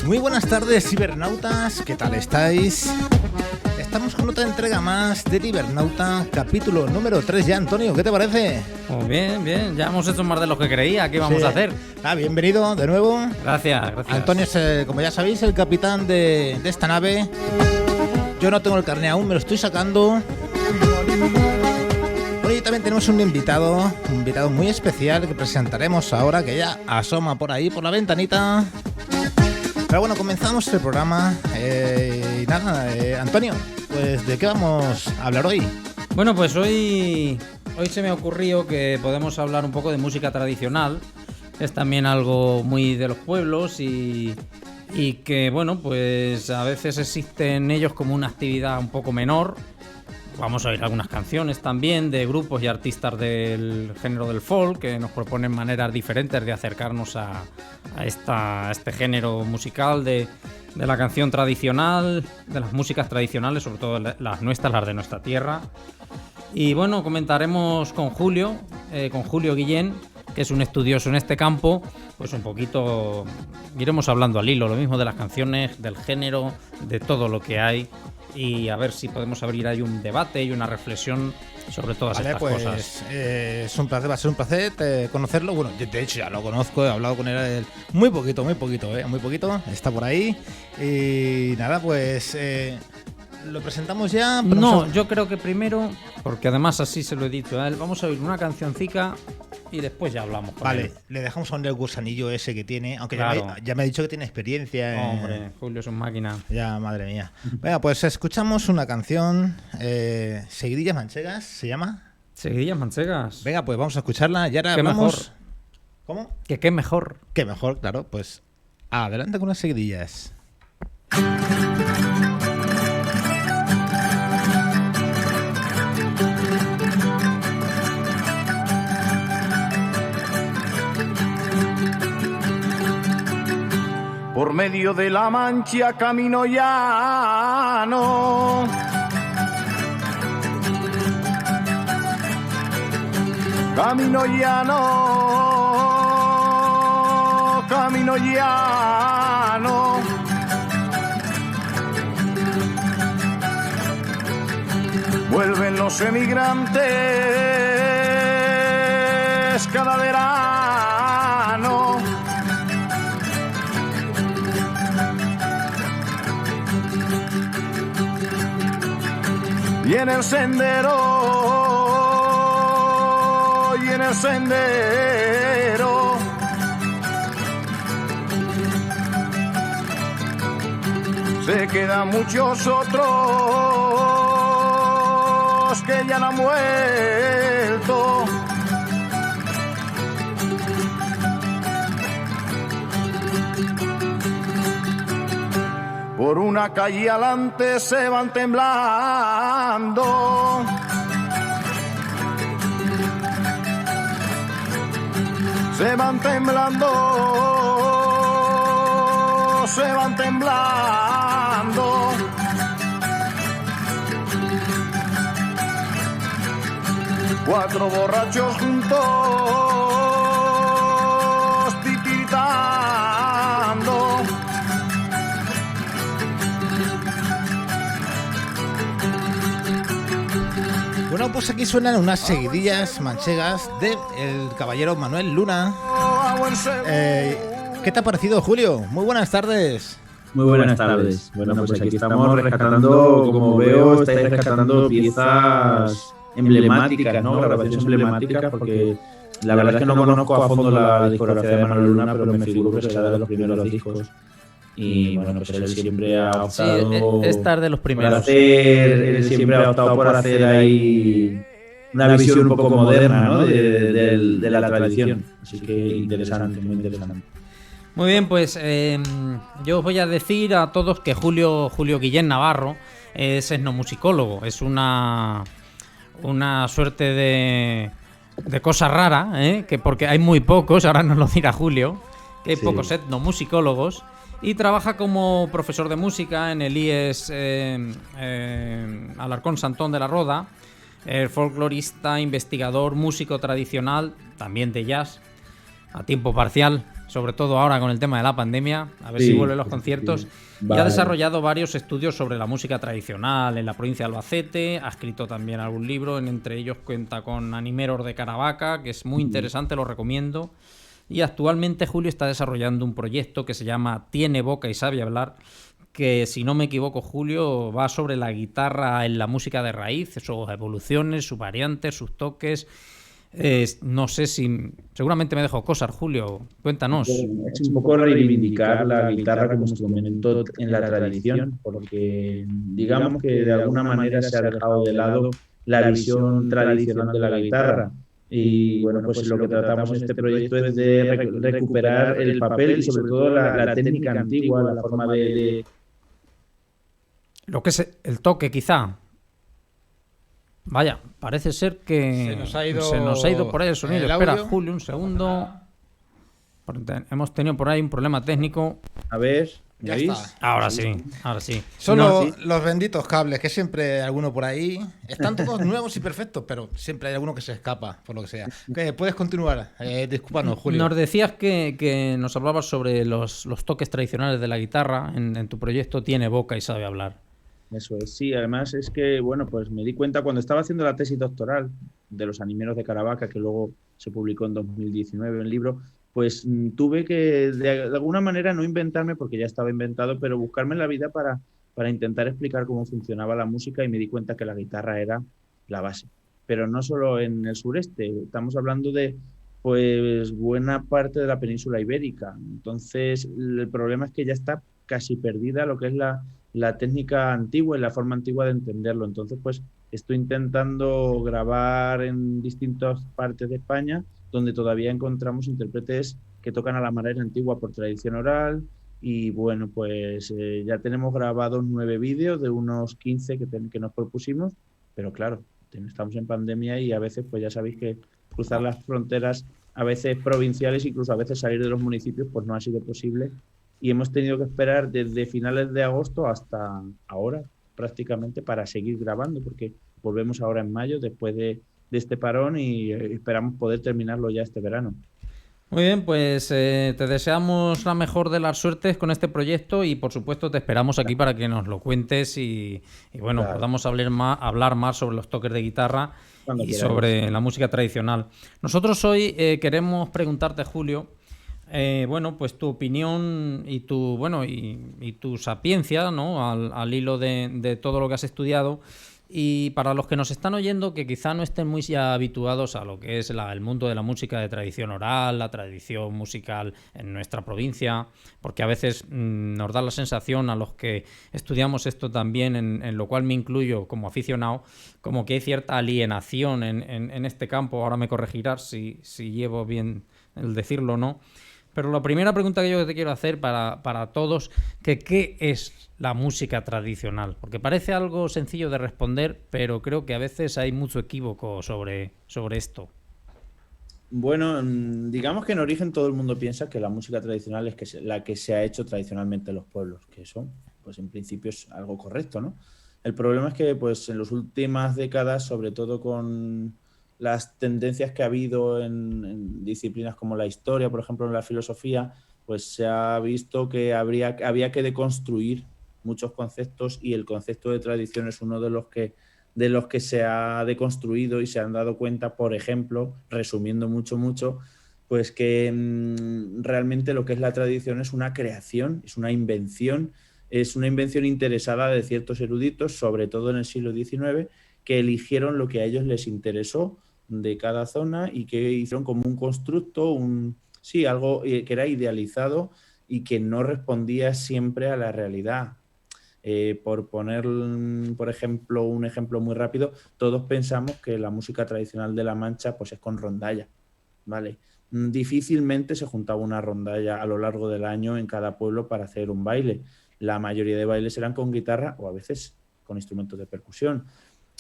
Muy buenas tardes, cibernautas, ¿qué tal estáis? Estamos con otra entrega más de Cibernauta, capítulo número 3 ya, Antonio, ¿qué te parece? Oh, bien, ya hemos hecho más de lo que creía que íbamos a hacer. Bienvenido de nuevo. Gracias. Antonio es, como ya sabéis, el capitán de esta nave. Yo no tengo el carné aún, me lo estoy sacando. Bueno, y también tenemos un invitado muy especial que presentaremos ahora, que ya asoma por ahí, por la ventanita. Pero bueno, comenzamos el programa. Y nada, Antonio, pues ¿de qué vamos a hablar hoy? Bueno, pues hoy se me ha ocurrido que podemos hablar un poco de música tradicional. Es también algo muy de los pueblos y que, bueno, pues a veces existe en ellos como una actividad un poco menor. Vamos a oír algunas canciones también de grupos y artistas del género del folk que nos proponen maneras diferentes de acercarnos a este género musical de la canción tradicional, de las músicas tradicionales, sobre todo las nuestras, las de nuestra tierra. Y bueno, comentaremos con Julio Guillén, que es un estudioso en este campo, pues un poquito iremos hablando al hilo, lo mismo de las canciones, del género, de todo lo que hay. Y a ver si podemos abrir ahí un debate y una reflexión sobre todas estas cosas. Es un placer, va a ser un placer conocerlo. Bueno, de hecho ya lo conozco, he hablado con él muy poquito, está por ahí. Y nada, pues lo presentamos ya. No, yo creo que primero, porque además así se lo he dicho a él, vamos a oír una cancioncica y después ya hablamos con él. Le dejamos a un el gusanillo ese que tiene, aunque claro. ya me ha dicho que tiene experiencia. Hombre, Julio es un máquina. Ya, madre mía. Venga, pues escuchamos una canción, Seguidillas Manchegas, ¿se llama? Seguidillas Manchegas. Venga, pues vamos a escucharla y ahora ¿Qué vamos... mejor? ¿Cómo? ¿Qué mejor? ¿Qué mejor? Claro, pues adelante con las seguidillas. Por medio de la Mancha camino llano, camino llano, camino llano. Vuelven los emigrantes cada verano. Y en el sendero, se quedan muchos otros que ya no han vuelto. Por una calle adelante se van temblando. Se van temblando. Cuatro borrachos juntos titiritando. Bueno, pues aquí suenan unas seguidillas manchegas de el caballero Manuel Luna. ¿Qué te ha parecido, Julio? Muy buenas tardes. Muy buenas tardes. Bueno, pues aquí estamos rescatando, como veo, estáis rescatando piezas emblemáticas, ¿no? Grabaciones emblemáticas, porque la verdad es que no conozco a fondo la discografía de Manuel Luna, pero me figuro que será de los primeros discos. Y bueno, pues él siempre ha optado... Sí, esta es de los primeros. Él siempre ha optado por hacer ahí una visión un poco moderna, ¿no? de la tradición. Así que interesante, muy interesante. Muy bien, pues yo os voy a decir a todos que Julio Guillén Navarro es etnomusicólogo. Es una suerte de cosa rara, que porque hay muy pocos, ahora nos lo dirá Julio, que hay pocos etnomusicólogos. Y trabaja como profesor de música en el IES Alarcón Santón de la Roda, folclorista, investigador, músico tradicional, también de jazz, a tiempo parcial. sobre todo ahora con el tema de la pandemia, a ver Sí, si vuelven los sí, conciertos. sí. Y ha Vale. desarrollado varios estudios sobre la música tradicional en la provincia de Albacete, ha escrito también algún libro, entre ellos cuenta con Animeros de Caravaca, que es muy interesante, lo recomiendo. Y actualmente Julio está desarrollando un proyecto que se llama Tiene boca y sabe hablar, que si no me equivoco, Julio, va sobre la guitarra en la música de raíz, sus evoluciones, sus variantes, sus toques. No sé si... Seguramente me dejo cosas, Julio. Cuéntanos. Es un poco reivindicar la guitarra como instrumento en la tradición, porque digamos que de alguna manera se ha dejado de lado la visión tradicional de la guitarra. Y bueno, pues lo que tratamos en este proyecto es de recuperar el papel y sobre todo la técnica antigua, la forma de... Lo que es el toque, quizá. Vaya, parece ser que se nos ha ido por ahí el sonido. el Espera, audio. Julio, un segundo. Hemos tenido por ahí un problema técnico. A ver, ¿me Ya oís? está. Ahora sí, ahora sí. Son No, los benditos cables, que siempre hay alguno por ahí. Están todos nuevos y perfectos, pero siempre hay alguno que se escapa, por lo que sea. Puedes continuar. Discúlpanos, Julio. Nos decías que nos hablabas sobre los toques tradicionales de la guitarra. En tu proyecto Tiene boca y sabe hablar. Eso es, sí, además es que, bueno, pues me di cuenta cuando estaba haciendo la tesis doctoral de los Animeros de Caravaca, que luego se publicó en 2019 el libro, pues tuve que de alguna manera no inventarme, porque ya estaba inventado, pero buscarme la vida para intentar explicar cómo funcionaba la música y me di cuenta que la guitarra era la base. Pero no solo en el sureste, estamos hablando de pues buena parte de la península ibérica. Entonces, el problema es que ya está casi perdida lo que es la técnica antigua y la forma antigua de entenderlo. Entonces, pues estoy intentando grabar en distintas partes de España donde todavía encontramos intérpretes que tocan a la manera antigua por tradición oral y bueno, pues ya tenemos grabados 9 vídeos de unos 15 que nos propusimos, pero claro, estamos en pandemia y a veces, pues ya sabéis que cruzar las fronteras, a veces provinciales, incluso a veces salir de los municipios, pues no ha sido posible y hemos tenido que esperar desde finales de agosto hasta ahora prácticamente para seguir grabando, porque volvemos ahora en mayo después de este parón y esperamos poder terminarlo ya este verano. Muy bien, pues te deseamos la mejor de las suertes con este proyecto y por supuesto te esperamos aquí para que nos lo cuentes y bueno, Claro. podamos hablar más sobre los toques de guitarra Cuando y queráis. sobre la música tradicional. Nosotros hoy queremos preguntarte, Julio, bueno, pues tu opinión y tu sapiencia, ¿no? Al hilo de todo lo que has estudiado. Y para los que nos están oyendo, que quizá no estén muy ya habituados a lo que es el mundo de la música de tradición oral, la tradición musical en nuestra provincia, porque a veces nos da la sensación a los que estudiamos esto también, en lo cual me incluyo como aficionado, como que hay cierta alienación en este campo. Ahora me corregirás si llevo bien el decirlo o no. Pero la primera pregunta que yo te quiero hacer para todos, que ¿qué es la música tradicional? Porque parece algo sencillo de responder, pero creo que a veces hay mucho equívoco sobre esto. Bueno, digamos que en origen todo el mundo piensa que la música tradicional es la que se ha hecho tradicionalmente en los pueblos, que eso, pues en principio es algo correcto, ¿no? El problema es que, pues en las últimas décadas, sobre todo con las tendencias que ha habido en disciplinas como la historia, por ejemplo, en la filosofía, pues se ha visto que había que deconstruir muchos conceptos y el concepto de tradición es uno de los que se ha deconstruido y se han dado cuenta, por ejemplo, resumiendo mucho, pues que realmente lo que es la tradición es una creación, es una invención interesada de ciertos eruditos, sobre todo en el siglo XIX, que eligieron lo que a ellos les interesó de cada zona y que hicieron como un constructo, algo que era idealizado y que no respondía siempre a la realidad. Por poner, por ejemplo, un ejemplo muy rápido, todos pensamos que la música tradicional de La Mancha pues es con rondalla, ¿vale? Difícilmente se juntaba una rondalla a lo largo del año en cada pueblo para hacer un baile. La mayoría de bailes eran con guitarra o a veces con instrumentos de percusión.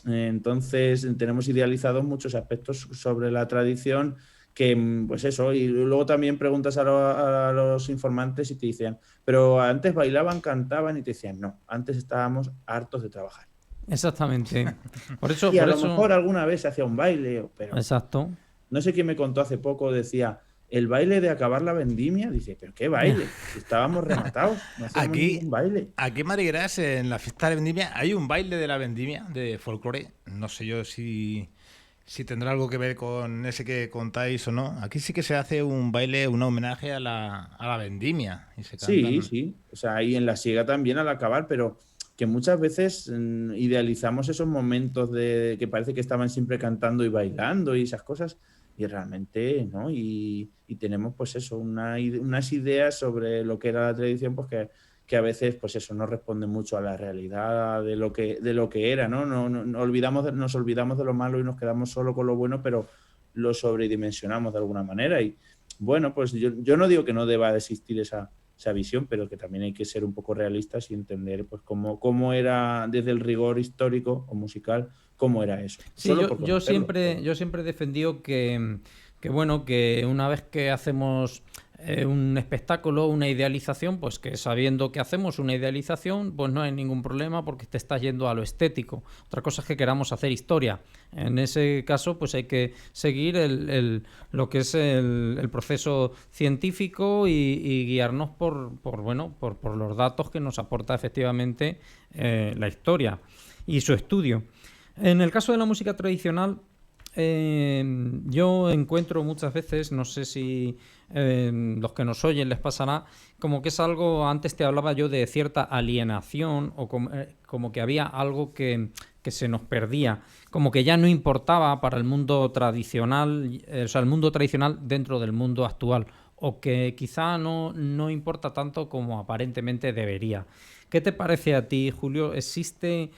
Entonces tenemos idealizados muchos aspectos sobre la tradición que, pues eso, y luego también preguntas a los informantes y te dicen, pero antes bailaban, cantaban y te decían, no, antes estábamos hartos de trabajar. Exactamente. Por eso, y a lo mejor alguna vez se hacía un baile, pero exacto. no sé quién me contó hace poco, decía, el baile de acabar la vendimia. Dice, ¿pero qué baile? Estábamos rematados, no hacíamos Aquí, ningún baile. aquí en Marigras, en la fiesta de vendimia, hay un baile de la vendimia de folclore. No sé yo si tendrá algo que ver con ese que contáis o no. Aquí sí que se hace un baile, un homenaje a la vendimia. Y se Sí, cantan. sí. O sea, ahí en la siega también al acabar, pero que muchas veces idealizamos esos momentos de que parece que estaban siempre cantando y bailando y esas cosas, y realmente, ¿no? Y tenemos, pues eso, unas ideas sobre lo que era la tradición, pues que a veces, pues eso, no responde mucho a la realidad de lo que era, ¿no? Nos olvidamos de lo malo y nos quedamos solo con lo bueno, pero lo sobredimensionamos de alguna manera. Y bueno, pues yo no digo que no deba de existir esa visión, pero que también hay que ser un poco realistas y entender pues cómo era desde el rigor histórico o musical, cómo era eso. Sí, Solo yo, por yo conocerlo. siempre, yo siempre he defendido que bueno, que una vez que hacemos un espectáculo, una idealización, pues que sabiendo que hacemos una idealización, pues no hay ningún problema porque te estás yendo a lo estético. Otra cosa es que queramos hacer historia. En ese caso, pues hay que seguir lo que es el proceso científico y guiarnos por los datos que nos aporta efectivamente la historia y su estudio. En el caso de la música tradicional, yo encuentro muchas veces, no sé si los que nos oyen les pasará, como que es algo, antes te hablaba yo de cierta alienación o como que había algo que se nos perdía, como que ya no importaba para el mundo tradicional, o sea, el mundo tradicional dentro del mundo actual, o que quizá no importa tanto como aparentemente debería. ¿Qué te parece a ti, Julio? ¿Existe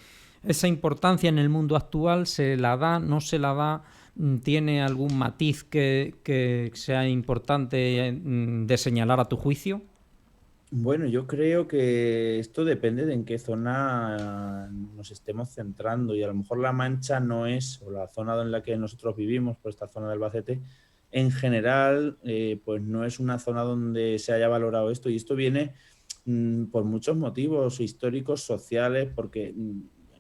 esa importancia en el mundo actual? ¿Se la da? ¿No se la da? ¿Tiene algún matiz que sea importante de señalar a tu juicio? Bueno, yo creo que esto depende de en qué zona nos estemos centrando, y a lo mejor La Mancha no es, o la zona en la que nosotros vivimos, por esta zona del Albacete, en general, pues no es una zona donde se haya valorado esto, y esto viene por muchos motivos históricos, sociales, porque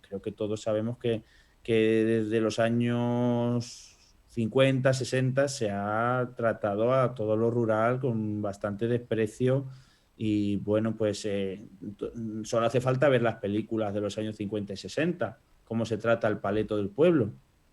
creo que todos sabemos que desde los años 50, 60 se ha tratado a todo lo rural con bastante desprecio. Y bueno, pues solo hace falta ver las películas de los años 50 y 60, cómo se trata el paleto del pueblo.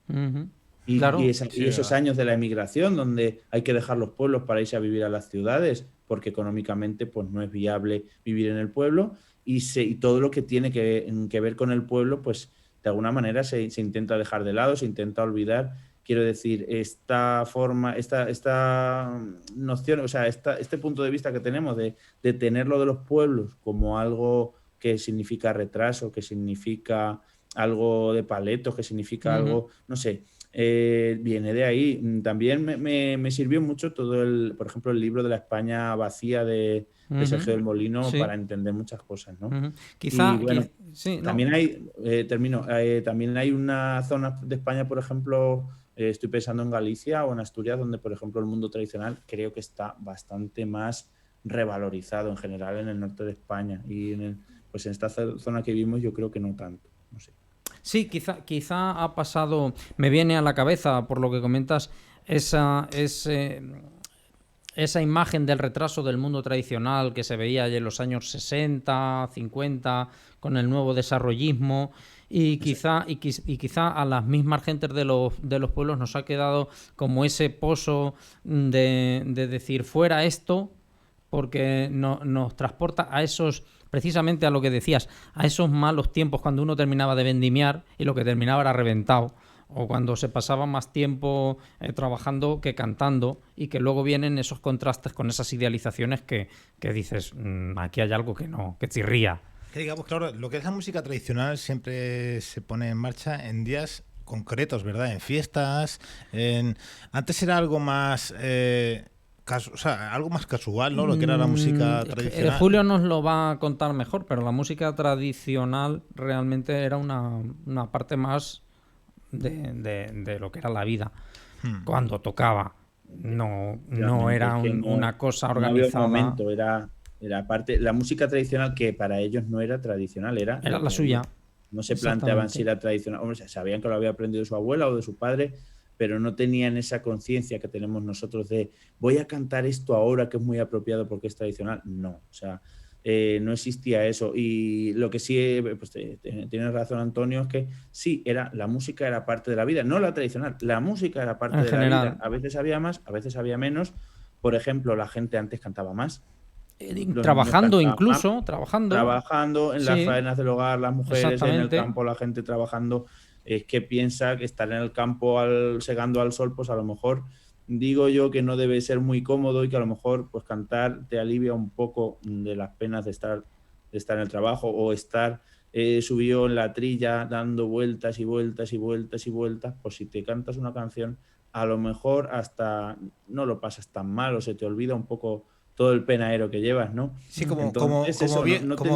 Ujú. Y Claro. Sí, esos ¿verdad? años de la emigración, donde hay que dejar los pueblos para irse a vivir a las ciudades, porque económicamente pues, no es viable vivir en el pueblo, y todo lo que tiene que ver con el pueblo, pues de alguna manera se intenta dejar de lado, se intenta olvidar. Quiero decir, esta forma, esta noción, o sea, este punto de vista que tenemos de tenerlo de los pueblos como algo que significa retraso, que significa algo de paletos, que significa Ujú. algo, no sé, viene de ahí. También me sirvió mucho por ejemplo, el libro de la España vacía de Ujú. Sergio del Molino Sí. para entender muchas cosas, ¿no? Ujú. Y Quizá, bueno, sí, no. también también hay una zona de España, por ejemplo, estoy pensando en Galicia o en Asturias, donde, por ejemplo, el mundo tradicional creo que está bastante más revalorizado en general en el norte de España. Y pues en esta zona que vivimos yo creo que no tanto, no sé. Sí, quizá ha pasado, me viene a la cabeza por lo que comentas, esa imagen del retraso del mundo tradicional que se veía ya en los años 60, 50, con el nuevo desarrollismo, y quizá a las mismas gentes de los pueblos nos ha quedado como ese pozo de decir fuera esto, porque nos transporta a esos, precisamente a lo que decías, a esos malos tiempos cuando uno terminaba de vendimiar y lo que terminaba era reventado, o cuando se pasaba más tiempo trabajando que cantando, y que luego vienen esos contrastes con esas idealizaciones que dices, aquí hay algo que no, que chirría. Que digamos, claro, lo que es la música tradicional siempre se pone en marcha en días concretos, ¿verdad? En fiestas. Antes era algo más, o sea, algo más casual, ¿no? Lo que era la música tradicional. Julio nos lo va a contar mejor, pero la música tradicional realmente era una parte más de lo que era la vida Hmm. cuando tocaba. No Efectivamente, es era que una cosa no había un organizada, momento, era parte, la música tradicional que para ellos no era tradicional, era era la la que había. suya. No se planteaban si Exactamente. era tradicional, hombre, sabían que lo había aprendido de su abuela o de su padre, pero no tenían esa conciencia que tenemos nosotros de voy a cantar esto ahora que es muy apropiado porque es tradicional. No, o sea, no existía eso. Y lo que sí, pues tienes razón, Antonio, es que sí, la música era parte de la vida, no la tradicional, la música era parte de la vida. A veces había más, a veces había menos. Por ejemplo, la gente antes cantaba más. Trabajando incluso, trabajando en las faenas del hogar, las mujeres en el campo, la gente trabajando. Es que piensa que estar en el campo segando al sol, pues a lo mejor digo yo que no debe ser muy cómodo y que a lo mejor pues cantar te alivia un poco de las penas de estar en el trabajo o estar subido en la trilla dando vueltas y vueltas y vueltas y vueltas. Pues si te cantas una canción, a lo mejor hasta no lo pasas tan mal o se te olvida un poco todo el penaero que llevas, ¿no? Sí, como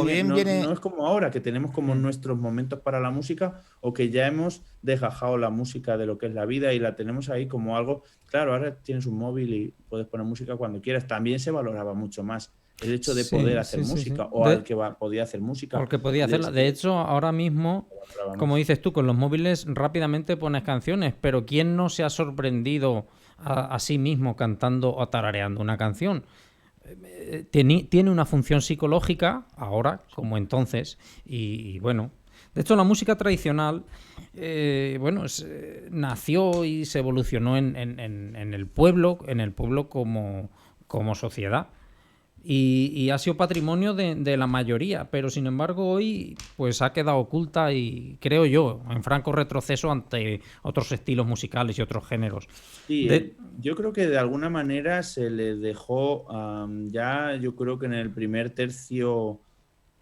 bien viene... No es como ahora, que tenemos como nuestros momentos para la música o que ya hemos desgajado la música de lo que es la vida y la tenemos ahí como algo... Claro, ahora tienes un móvil y puedes poner música cuando quieras. También se valoraba mucho más el hecho de poder hacer música o al que podía hacer música. Porque podía hacerla. De hecho, ahora mismo, como dices tú, con los móviles rápidamente pones canciones, pero ¿quién no se ha sorprendido a sí mismo cantando o tarareando una canción? Tiene una función psicológica ahora como entonces y bueno, de hecho la música tradicional nació y se evolucionó en el pueblo como sociedad y ha sido patrimonio de la mayoría, pero sin embargo hoy pues ha quedado oculta y creo yo en franco retroceso ante otros estilos musicales y otros géneros. Sí, yo creo que de alguna manera se le dejó ya, yo creo que en el primer tercio,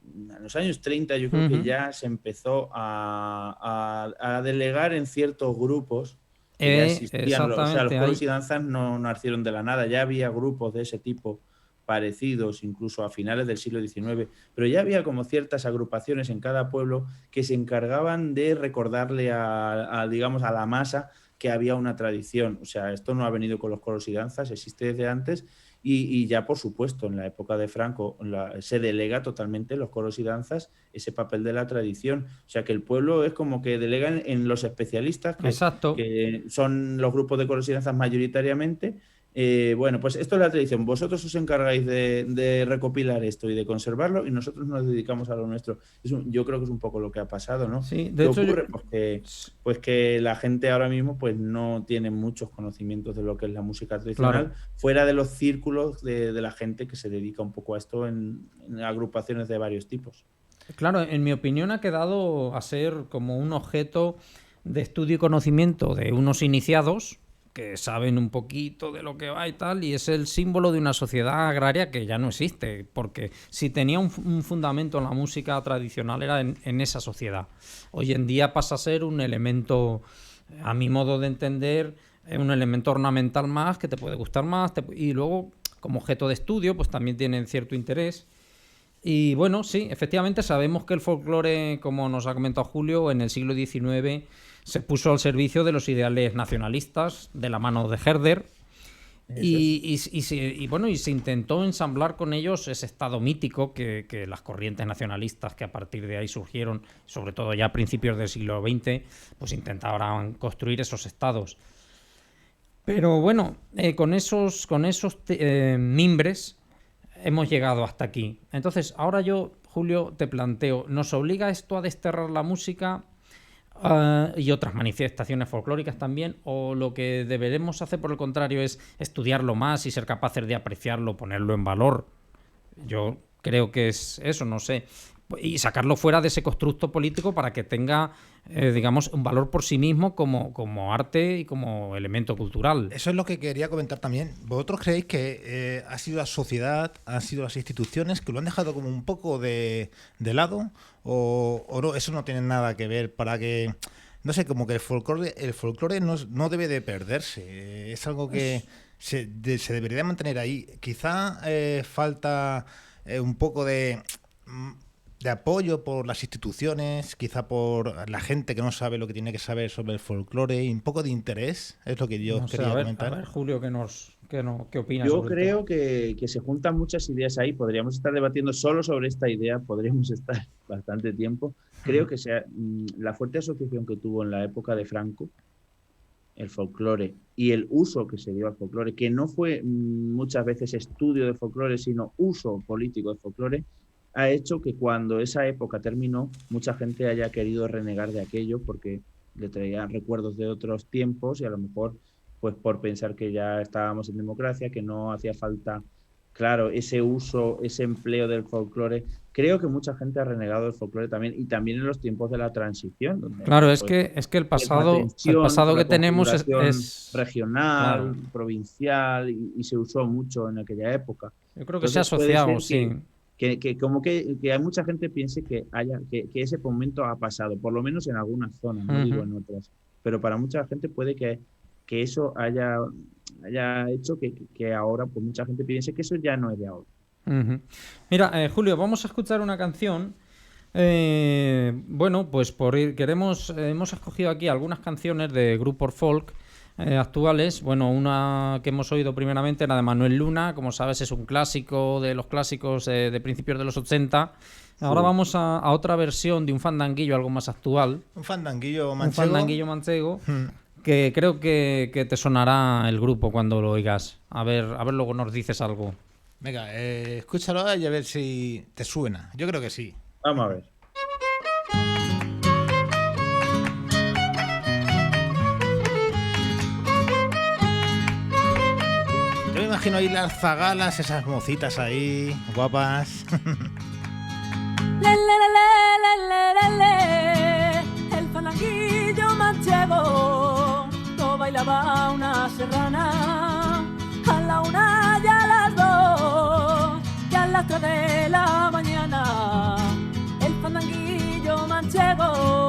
en los años 30, yo creo que ya se empezó a delegar en ciertos grupos que ya existían. O sea, los coros y danzas no nacieron de la nada, ya había grupos de ese tipo parecidos incluso a finales del siglo XIX, pero ya había como ciertas agrupaciones en cada pueblo que se encargaban de recordarle digamos, a la masa que había una tradición. O sea, esto no ha venido con los coros y danzas, existe desde antes y ya, por supuesto, en la época de Franco se delega totalmente los coros y danzas ese papel de la tradición. O sea, que el pueblo es como que delega en los especialistas, que son los grupos de coros y danzas mayoritariamente. Bueno, pues esto es la tradición. Vosotros os encargáis de recopilar esto y de conservarlo y nosotros nos dedicamos a lo nuestro. Yo creo que es un poco lo que ha pasado, ¿no? Sí, de hecho, ocurre? Pues que la gente ahora mismo pues no tiene muchos conocimientos de lo que es la música tradicional, fuera de los círculos de la gente que se dedica un poco a esto en agrupaciones de varios tipos. Claro, en mi opinión ha quedado a ser como un objeto de estudio y conocimiento de unos iniciados que saben un poquito de lo que va y tal, y es el símbolo de una sociedad agraria que ya no existe, porque si tenía un fundamento en la música tradicional era en esa sociedad. Hoy en día pasa a ser un elemento, a mi modo de entender, un elemento ornamental más que te puede gustar más, y luego como objeto de estudio pues también tienen cierto interés. Y bueno, sí, efectivamente sabemos que el folclore, como nos ha comentado Julio, en el siglo XIX se puso al servicio de los ideales nacionalistas de la mano de Herder y se intentó ensamblar con ellos ese estado mítico que las corrientes nacionalistas que a partir de ahí surgieron, sobre todo ya a principios del siglo XX, pues intentaban construir esos estados. Pero bueno, con esos mimbres hemos llegado hasta aquí. Entonces, ahora yo, Julio, te planteo, ¿nos obliga esto a desterrar la música y otras manifestaciones folclóricas también? ¿O lo que deberemos hacer, por el contrario, es estudiarlo más y ser capaces de apreciarlo, ponerlo en valor? Yo creo que es eso, no sé. Y sacarlo fuera de ese constructo político para que tenga, digamos, un valor por sí mismo como arte y como elemento cultural. Eso es lo que quería comentar también. ¿Vosotros creéis que ha sido la sociedad, han sido las instituciones que lo han dejado como un poco de lado? ¿O no, eso no tiene nada que ver para que... No sé, como que el folclore no debe de perderse. Es algo que se debería mantener ahí. Quizá falta un poco de apoyo por las instituciones, quizá por la gente que no sabe lo que tiene que saber sobre el folclore, y un poco de interés, es lo que yo quería comentar. A ver, Julio, ¿qué opinas? Yo creo que se juntan muchas ideas ahí. Podríamos estar debatiendo solo sobre esta idea, podríamos estar bastante tiempo. Creo que la fuerte asociación que tuvo en la época de Franco el folclore y el uso que se dio al folclore, que no fue muchas veces estudio de folclore, sino uso político de folclore, ha hecho que cuando esa época terminó, mucha gente haya querido renegar de aquello porque le traían recuerdos de otros tiempos y a lo mejor pues por pensar que ya estábamos en democracia, que no hacía falta, claro, ese uso, ese empleo del folclore. Creo que mucha gente ha renegado del folclore también, y también en los tiempos de la transición. Donde, Claro, pues, es que el pasado que tenemos es regional, claro. provincial, y se usó mucho en aquella época. Yo creo que se ha Entonces, puede asociado, ser sí. que hay mucha gente piense que ese momento ha pasado, por lo menos en algunas zonas, no digo en otras, pero para mucha gente puede que eso haya hecho que ahora pues mucha gente piense que eso ya no es de ahora. Mira, Julio, vamos a escuchar una canción. Bueno, pues hemos escogido aquí algunas canciones de grupos folk actuales. Bueno, una que hemos oído primeramente, la de Manuel Luna, como sabes es un clásico de los clásicos de principios de los 80. Ahora vamos a otra versión de un fandanguillo algo más actual. Un fandanguillo manchego. Un fandanguillo manchego. Que creo que te sonará el grupo cuando lo oigas. A ver, luego nos dices algo. Venga, escúchalo y a ver si te suena. Yo creo que sí. Vamos a ver. Yo me imagino ahí las zagalas, esas mocitas ahí, guapas. El fandanguillo manchego no bailaba una serrana a la 1 y a las 2 y a las 3 de la mañana. El fandanguillo manchego.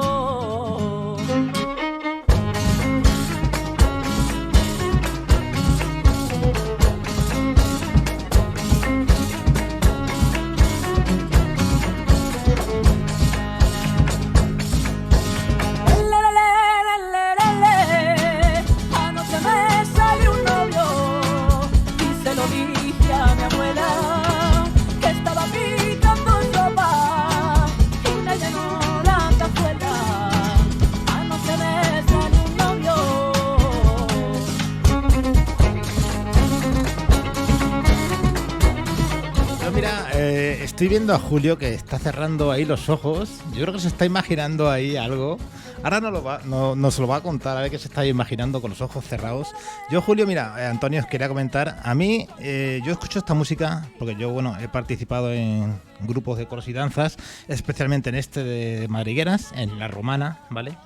Estoy viendo a Julio que está cerrando ahí los ojos. Yo creo que se está imaginando ahí algo. Ahora no se lo va a contar, a ver qué se está imaginando con los ojos cerrados. Yo, Julio, mira, Antonio, os quería comentar. A mí, yo escucho esta música porque yo, bueno, he participado en grupos de coros y danzas, especialmente en este de Madrigueras, en La Romana, ¿vale?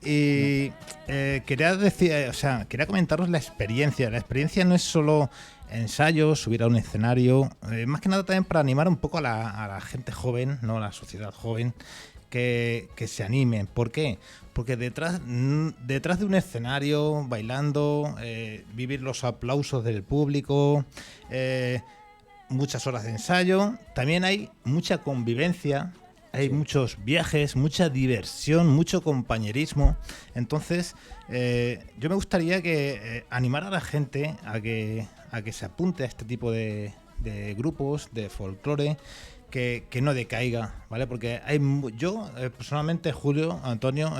Y quería comentaros la experiencia. La experiencia no es solo ensayos, subir a un escenario, más que nada también para animar un poco a la gente joven, ¿no? A la sociedad joven, que se animen. ¿Por qué? Porque detrás de un escenario, bailando, vivir los aplausos del público, muchas horas de ensayo, también hay mucha convivencia. Hay muchos viajes, mucha diversión, mucho compañerismo. Entonces, yo me gustaría que animar a la gente a que se apunte a este tipo de grupos de folclore, que no decaiga, ¿vale? Porque yo, personalmente, Julio, Antonio,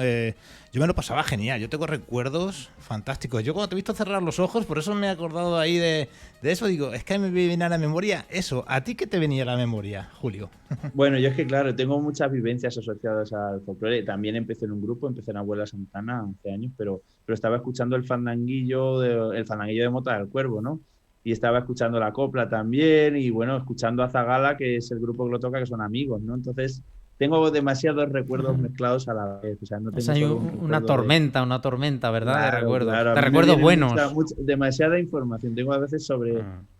yo me lo pasaba genial. Yo tengo recuerdos fantásticos. Yo cuando te he visto cerrar los ojos, por eso me he acordado ahí de eso. Digo, es que me viene a la memoria eso. ¿A ti qué te venía a la memoria, Julio? Bueno, yo es que, claro, tengo muchas vivencias asociadas al folclore. También empecé en un grupo, empecé en Abuela Santana hace años, pero estaba escuchando el fandanguillo de Mota del Cuervo, ¿no? Y estaba escuchando la copla también, y bueno, escuchando a Zagala, que es el grupo que lo toca, que son amigos, ¿no? Entonces, tengo demasiados recuerdos mezclados a la vez. O sea, no tengo hay una tormenta, ¿verdad? Claro, de recuerdos. Claro, de recuerdos buenos. Demasiada información. Tengo a veces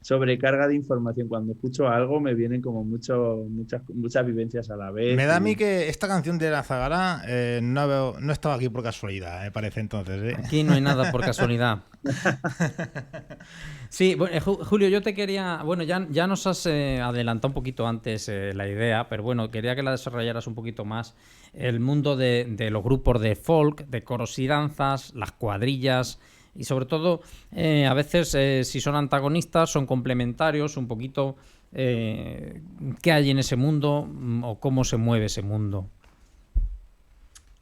sobrecarga de información. Cuando escucho algo me vienen como muchas vivencias a la vez. Me da a mí que esta canción de la Zagala no estaba aquí por casualidad, me parece entonces, ¿eh? Aquí no hay nada por casualidad. Sí, bueno, Julio, yo te quería... Bueno, ya nos has adelantado un poquito antes la idea, pero bueno, quería que la desarrollaras un poquito más. El mundo de los grupos de folk, de coros y danzas, las cuadrillas y sobre todo, a veces, si son antagonistas, son complementarios, un poquito qué hay en ese mundo o cómo se mueve ese mundo.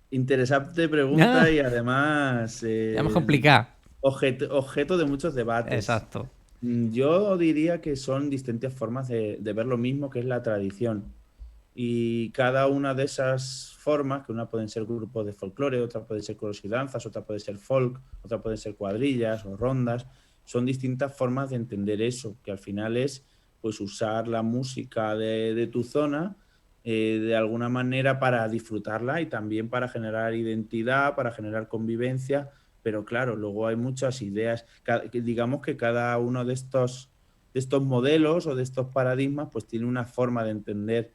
Interesante pregunta y además Ya me complicado. objeto de muchos debates. Exacto. Yo diría que son distintas formas de ver lo mismo que es la tradición. Y cada una de esas formas, que una pueden ser grupos de folclore, otra puede ser coros y danzas, otra puede ser folk, otra puede ser cuadrillas o rondas, son distintas formas de entender eso, que al final es pues usar la música de tu zona de alguna manera para disfrutarla y también para generar identidad, para generar convivencia, pero claro, luego hay muchas ideas, digamos que cada uno de estos modelos o de estos paradigmas pues tiene una forma de entender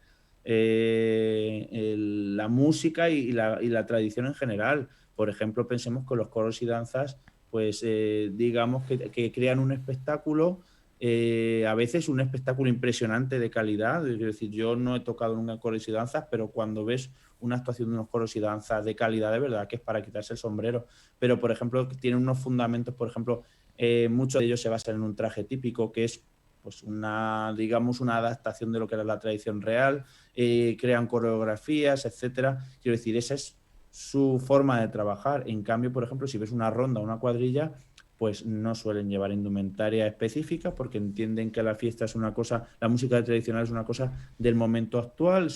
la música y la tradición en general. Por ejemplo, pensemos que los coros y danzas, pues digamos que crean un espectáculo, a veces un espectáculo impresionante de calidad. Es decir, yo no he tocado nunca coros y danzas, pero cuando ves una actuación de unos coros y danzas de calidad, de verdad que es para quitarse el sombrero. Pero, por ejemplo, tienen unos fundamentos, por ejemplo, muchos de ellos se basan en un traje típico, que es pues digamos, una adaptación de lo que era la tradición real, crean coreografías, etcétera. Quiero decir, esa es su forma de trabajar. En cambio, por ejemplo, si ves una ronda o una cuadrilla, pues no suelen llevar indumentaria específica porque entienden que la fiesta es una cosa, la música tradicional es una cosa del momento actual,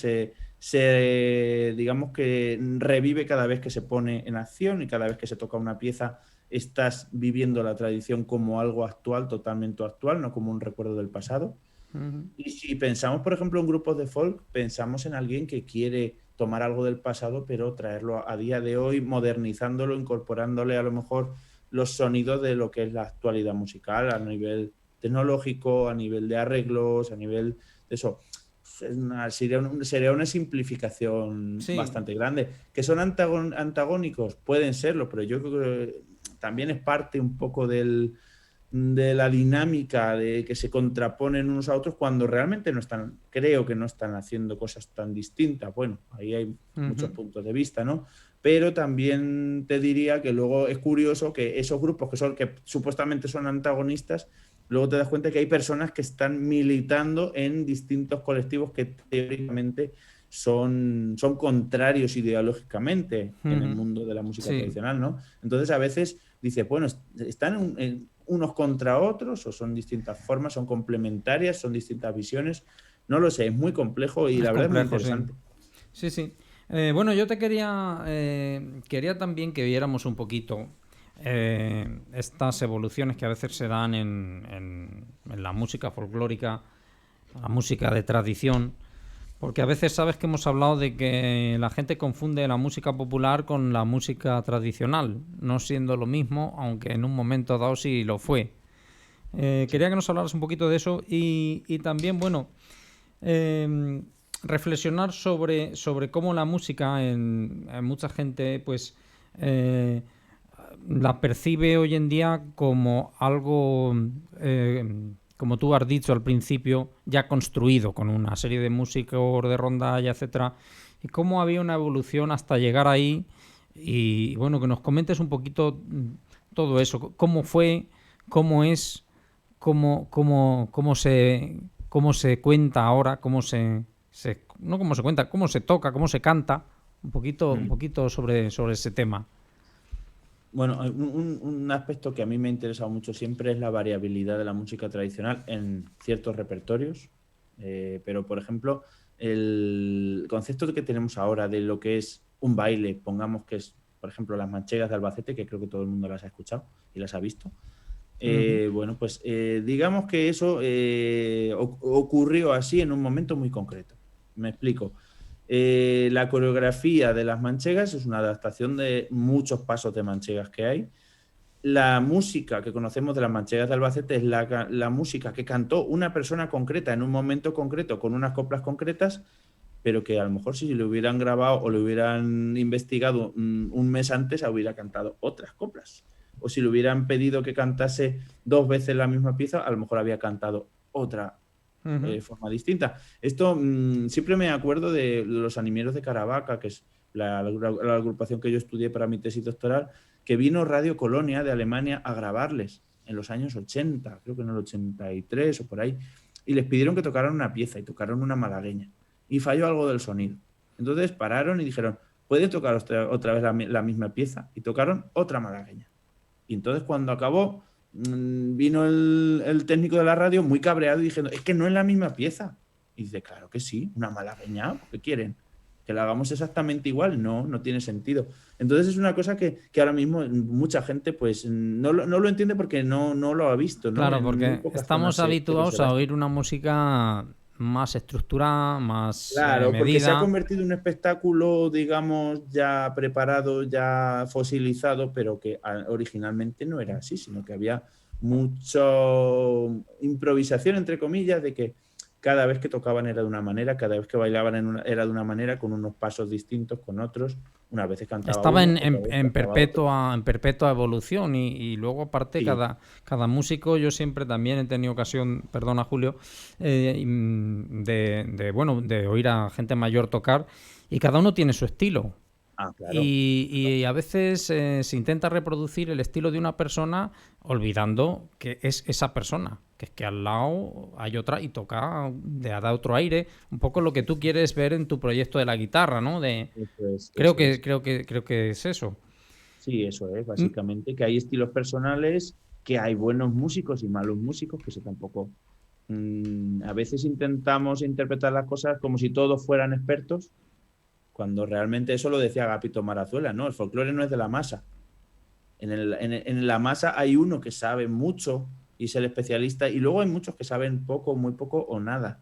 digamos que revive cada vez que se pone en acción y cada vez que se toca una pieza estás viviendo la tradición como algo actual, totalmente actual, no como un recuerdo del pasado. Y si pensamos, por ejemplo, en grupos de folk, pensamos en alguien que quiere tomar algo del pasado, pero traerlo a día de hoy, modernizándolo, incorporándole a lo mejor los sonidos de lo que es la actualidad musical a nivel tecnológico, a nivel de arreglos, a nivel de eso. Sería una simplificación bastante grande. ¿Que son antagónicos? Pueden serlo, pero yo creo que también es parte un poco de la dinámica de que se contraponen unos a otros cuando realmente creo que no están haciendo cosas tan distintas. Bueno, ahí hay muchos puntos de vista, ¿no? Pero también te diría que luego es curioso que esos grupos que supuestamente son antagonistas, luego te das cuenta que hay personas que están militando en distintos colectivos que teóricamente son contrarios ideológicamente en el mundo de la música tradicional, ¿no? Entonces a veces dice, bueno, ¿están unos contra otros o son distintas formas, son complementarias, son distintas visiones? No lo sé, es muy complejo y la verdad es muy interesante. Sí. Bueno, yo quería también que viéramos un poquito estas evoluciones que a veces se dan en la música folclórica, la música de tradición, porque a veces sabes que hemos hablado de que la gente confunde la música popular con la música tradicional, no siendo lo mismo, aunque en un momento dado sí lo fue. Quería que nos hablaras un poquito de eso y también, bueno, reflexionar sobre cómo la música en mucha gente pues la percibe hoy en día como algo como tú has dicho al principio, ya construido con una serie de músicos de rondalla, etcétera, y cómo había una evolución hasta llegar ahí. Y bueno, que nos comentes un poquito todo eso, cómo fue, cómo es, cómo se cuenta ahora, no cómo se cuenta, cómo se toca, cómo se canta, un poquito sobre ese tema. Bueno, un aspecto que a mí me ha interesado mucho siempre es la variabilidad de la música tradicional en ciertos repertorios, pero por ejemplo, el concepto que tenemos ahora de lo que es un baile, pongamos que es, por ejemplo, las manchegas de Albacete, que creo que todo el mundo las ha escuchado y las ha visto. Bueno, pues digamos que eso ocurrió así en un momento muy concreto. Me explico. La coreografía de las manchegas es una adaptación de muchos pasos de manchegas que hay. La música que conocemos de las manchegas de Albacete es la música que cantó una persona concreta en un momento concreto con unas coplas concretas, pero que a lo mejor si lo hubieran grabado o lo hubieran investigado un mes antes, hubiera cantado otras coplas. O si le hubieran pedido que cantase 2 veces la misma pieza, a lo mejor había cantado otra forma distinta. Esto siempre me acuerdo de los animeros de Caravaca, que es la agrupación que yo estudié para mi tesis doctoral, que vino Radio Colonia de Alemania a grabarles en los años 80, creo que en el 83 o por ahí, y les pidieron que tocaran una pieza y tocaron una malagueña y falló algo del sonido. Entonces pararon y dijeron, pueden tocar otra vez la misma pieza, y tocaron otra malagueña. Y entonces cuando acabó, vino el técnico de la radio muy cabreado y diciendo, es que no es la misma pieza. Y dice, claro que sí, una malagueña, ¿qué quieren? ¿Que la hagamos exactamente igual? No tiene sentido. Entonces es una cosa que ahora mismo mucha gente pues no lo entiende porque no lo ha visto, ¿no? Claro, porque estamos habituados a oír una música más estructurada, más claro, medida. Porque se ha convertido en un espectáculo, digamos, ya preparado, ya fosilizado, pero que originalmente no era así, sino que había mucha improvisación, entre comillas, de que cada vez que tocaban era de una manera, cada vez que bailaban era de una manera, con unos pasos distintos, con otros. Una vez cantaba estaba uno, en perpetua evolución y luego aparte Sí. cada músico, yo siempre también he tenido ocasión, perdona Julio, de oír a gente mayor tocar y cada uno tiene su estilo. Ah, claro. Y a veces se intenta reproducir el estilo de una persona olvidando que es esa persona, que es que al lado hay otra y toca, da otro aire, un poco lo que tú quieres ver en tu proyecto de la guitarra, ¿no? Creo que es eso. Sí, eso es, básicamente, que hay estilos personales, que hay buenos músicos y malos músicos, que eso tampoco... a veces intentamos interpretar las cosas como si todos fueran expertos, cuando realmente eso lo decía Agapito Marazuela, ¿no? El folclore no es de la masa. En la masa hay uno que sabe mucho y es el especialista, y luego hay muchos que saben poco, muy poco o nada.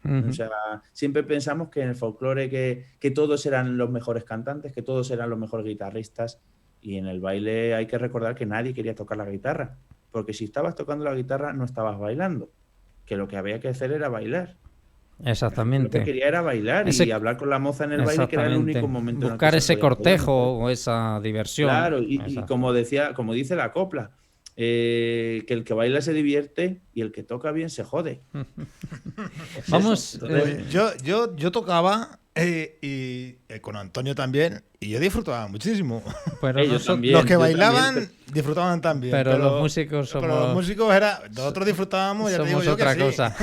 Uh-huh. O sea, siempre pensamos que en el folclore que todos eran los mejores cantantes, que todos eran los mejores guitarristas, y en el baile hay que recordar que nadie quería tocar la guitarra, porque si estabas tocando la guitarra no estabas bailando, que lo que había que hacer era bailar. Exactamente. Lo que quería era bailar y hablar con la moza en el baile, que era el único momento en el que buscar se ese podía cortejo bailar. o esa diversión. Claro, y como dice la copla, que el que baila se divierte y el que toca bien se jode. Vamos. Yo tocaba y con Antonio también, y yo disfrutaba muchísimo. Pero Ellos también. Los que yo bailaban también, disfrutaban también. pero los músicos somos... Pero los músicos nosotros disfrutábamos, ya te digo somos yo otra que sí. cosa.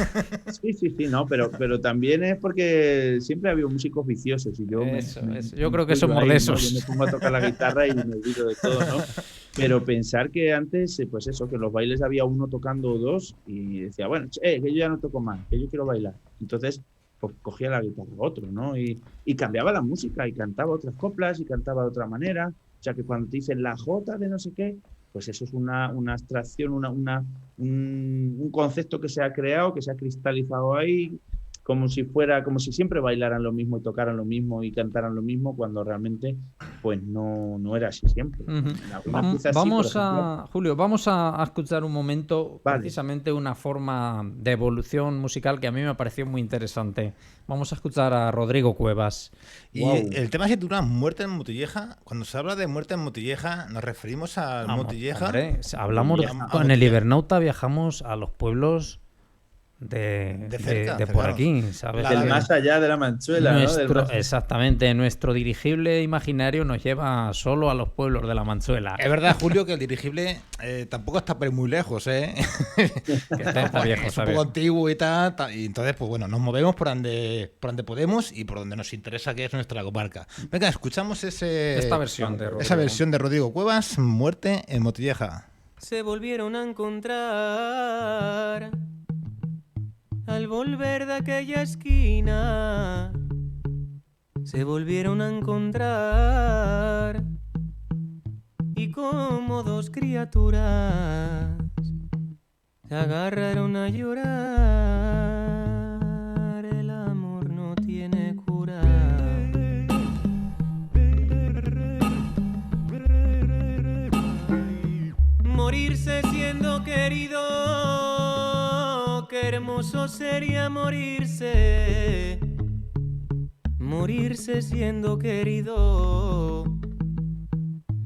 Sí, no, pero también es porque siempre ha habido músicos viciosos y yo Yo creo que incluyo somos ahí, de ¿no? esos. Yo me pongo a tocar la guitarra y me olvido de todo, ¿no? Pero pensar que antes, pues eso, que en los bailes había uno tocando o dos y decía, bueno, que yo ya no toco más, que yo quiero bailar. Entonces, pues cogía la guitarra otro, ¿no? Y cambiaba la música y cantaba otras coplas y cantaba de otra manera. O sea, que cuando te dicen la jota de no sé qué, pues eso es una abstracción, un concepto que se ha creado, que se ha cristalizado ahí, como si siempre bailaran lo mismo y tocaran lo mismo y cantaran lo mismo, cuando realmente pues no era así siempre. Uh-huh. Julio, vamos a escuchar un momento, vale, precisamente una forma de evolución musical que a mí me pareció muy interesante. Vamos a escuchar a Rodrigo Cuevas. Y el tema se titula Muerte en Motilleja. Cuando se habla de muerte en Motilleja, nos referimos al Motilleja. Hombre, hablamos con el Ibernauta, viajamos a los pueblos de cerca, por aquí, ¿sabes? Del más allá de la Manchuela, ¿no? Exactamente, nuestro dirigible imaginario nos lleva solo a los pueblos de la Manchuela. Es verdad, Julio, que el dirigible tampoco está muy lejos, ¿eh? Está viejo, es un poco antiguo y tal, y entonces, pues bueno, nos movemos por donde podemos y por donde nos interesa, que es nuestra comarca. Venga, escuchamos esta versión de Rodrigo Cuevas, Muerte en Motilleja. Se volvieron a encontrar al volver de aquella esquina, se volvieron a encontrar y como dos criaturas se agarraron a llorar. El amor no tiene cura. Morirse siendo querido, qué hermoso sería morirse. Morirse siendo querido,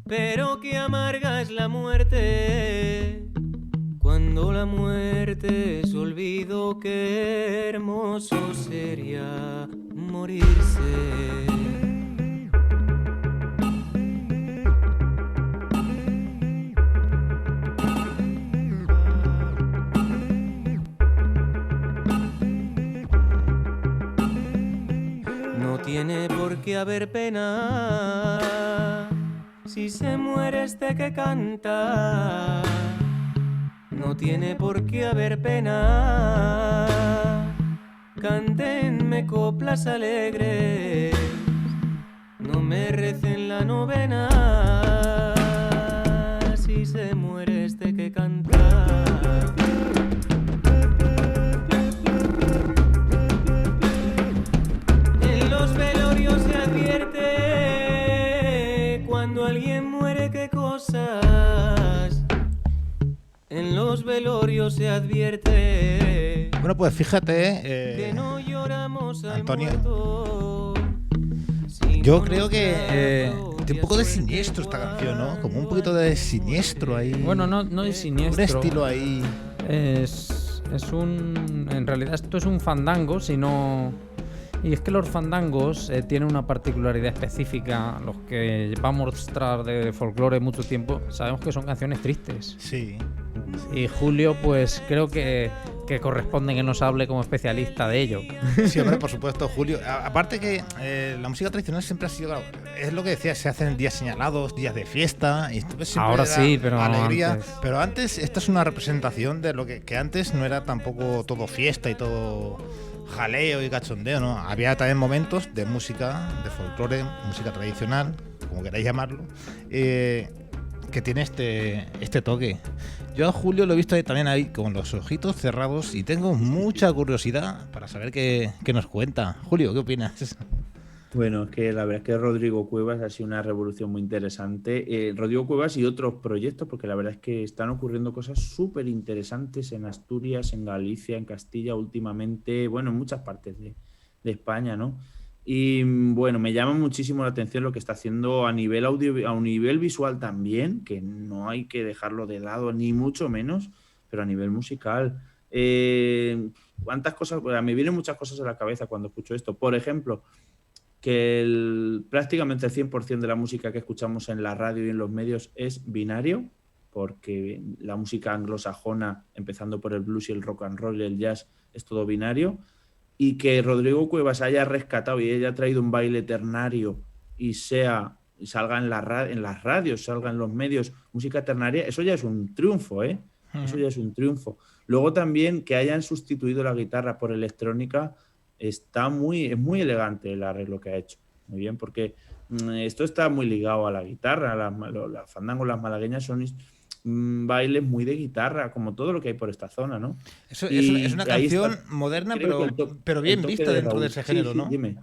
pero qué amarga es la muerte. Cuando la muerte es olvido, qué hermoso sería morirse. No tiene por qué qué haber pena. Si se muere este que canta, no tiene por qué haber pena. Cántenme coplas alegres, no me recen la novena. Si se muere este que canta. En los velorios se advierte cuando alguien muere qué cosas. En los velorios se advierte. Bueno, pues fíjate, Que no lloramos al Antonio, muerto. yo creo que tiene un poco de siniestro esta canción, ¿no? Como un poquito de siniestro ahí. Bueno, no es siniestro. Un estilo ahí. Es un... En realidad esto es un fandango, sino... Y es que los fandangos tienen una particularidad específica. Los que vamos a mostrar de folclore mucho tiempo sabemos que son canciones tristes. Sí. Y Julio, pues creo que corresponde que nos hable como especialista de ello. Sí, hombre, por supuesto, Julio. Aparte que la música tradicional siempre ha sido, claro, es lo que decía, se hacen días señalados, días de fiesta, y esto siempre Ahora da sí, pero alegría. antes. Pero antes, esta es una representación de lo que antes no era tampoco todo fiesta y todo jaleo y cachondeo, ¿no? Había también momentos de música, de folclore, música tradicional, como queráis llamarlo, que tiene este toque. Yo a Julio lo he visto también ahí con los ojitos cerrados y tengo mucha curiosidad para saber qué nos cuenta. Julio, ¿qué opinas? Bueno, es que la verdad es que Rodrigo Cuevas ha sido una revolución muy interesante. Rodrigo Cuevas y otros proyectos, porque la verdad es que están ocurriendo cosas súper interesantes en Asturias, en Galicia, en Castilla últimamente, bueno, en muchas partes de España, ¿no? Y bueno, me llama muchísimo la atención lo que está haciendo a nivel audio, a un nivel visual también, que no hay que dejarlo de lado, ni mucho menos, pero a nivel musical. ¿Cuántas cosas? Pues, me vienen muchas cosas a la cabeza cuando escucho esto. Por ejemplo, que prácticamente el 100% de la música que escuchamos en la radio y en los medios es binario, porque la música anglosajona, empezando por el blues y el rock and roll y el jazz, es todo binario. Y que Rodrigo Cuevas haya rescatado y haya traído un baile ternario y salga en las radios, salga en los medios, música ternaria, eso ya es un triunfo, ¿eh? Eso ya es un triunfo. Luego también que hayan sustituido la guitarra por electrónica, es muy elegante el arreglo que ha hecho. Muy bien, porque esto está muy ligado a la guitarra, las fandangos, las malagueñas son bailes muy de guitarra, como todo lo que hay por esta zona, ¿no? Eso es una canción moderna, pero bien vista dentro de ese género, ¿no? Dime.